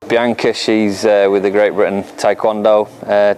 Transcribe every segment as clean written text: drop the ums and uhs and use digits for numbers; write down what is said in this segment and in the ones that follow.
Bianca, she's with the Great Britain Taekwondo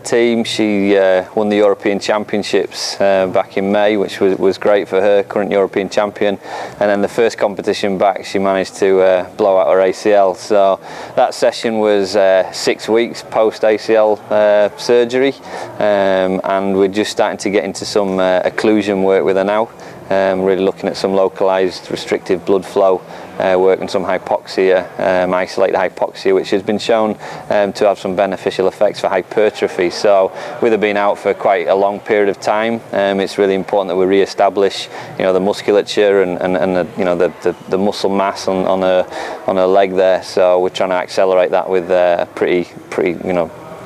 team. She won the European Championships back in May, which was great for her, current European champion. And then the first competition back, she managed to blow out her ACL. So that session was 6 weeks post ACL surgery, and we're just starting to get into some occlusion work with her now. Really looking at some localized restrictive blood flow work and some hypoxia, isolated hypoxia, which has been shown to have some beneficial effects for hypertrophy. So with her being out for quite a long period of time, it's really important that we re-establish, the musculature and the muscle mass on her leg there. So we're trying to accelerate that with a pretty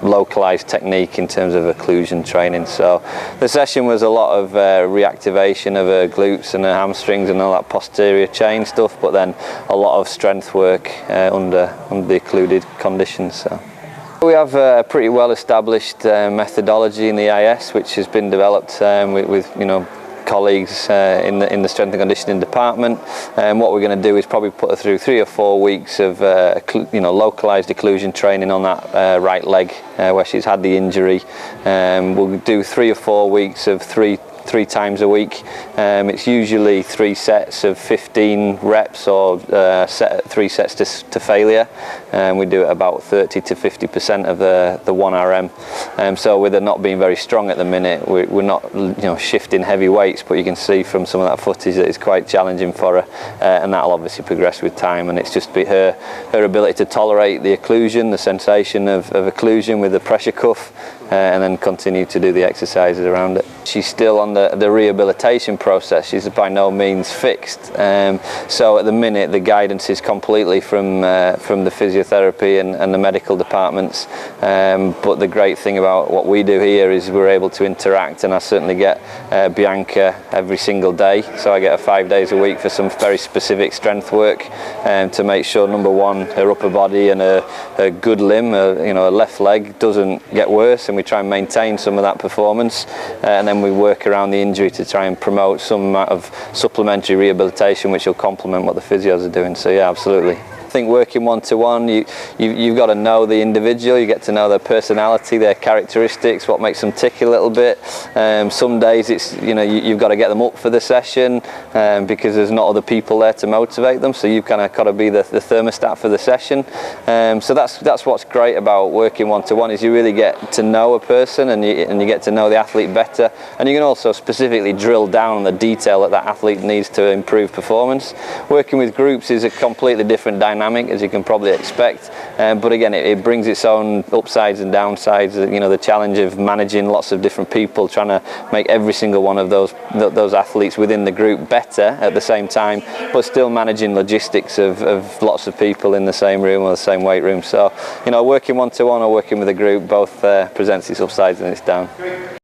localized technique in terms of occlusion training. So the session was a lot of reactivation of her glutes and her hamstrings and all that posterior chain stuff, but then a lot of strength work under the occluded conditions. So we have a pretty well established methodology in the EIS, which has been developed with colleagues in the strength and conditioning department. What we're going to do is probably put her through 3 or 4 weeks of localized occlusion training on that right leg where she's had the injury. We'll do 3 or 4 weeks of three times a week. It's usually 3 sets of 15 reps or 3 sets to failure. We do it about 30 to 50% of the 1 RM. So with her not being very strong at the minute, we're not shifting heavy weights, but you can see from some of that footage that it's quite challenging for her, and that'll obviously progress with time. And it's just her ability to tolerate the occlusion, the sensation of occlusion with the pressure cuff, and then continue to do the exercises around it. She's still on the rehabilitation process. She's by no means fixed. So at the minute the guidance is completely from the physiotherapy and the medical departments. But the great thing about what we do here is we're able to interact, and I certainly get Bianca every single day. So I get her 5 days a week for some very specific strength work to make sure, number one, her upper body and her good limb, her left leg, doesn't get worse, and we try and maintain some of that performance. And then we work around the injury to try and promote some amount of supplementary rehabilitation which will complement what the physios are doing. So yeah, absolutely. I think working one-to-one, you've got to know the individual, you get to know their personality, their characteristics, what makes them tick a little bit. Some days it's, you've got to get them up for the session because there's not other people there to motivate them, so you've kind of got to be the thermostat for the session. So that's what's great about working one-to-one, is you really get to know a person and you get to know the athlete better, and you can also specifically drill down on the detail that athlete needs to improve performance. Working with groups is a completely different dynamic, as you can probably expect, but again it brings its own upsides and downsides. The challenge of managing lots of different people, trying to make every single one of those athletes within the group better at the same time, but still managing logistics of lots of people in the same room or the same weight room. So working one-to-one or working with a group, both presents its upsides and its downs.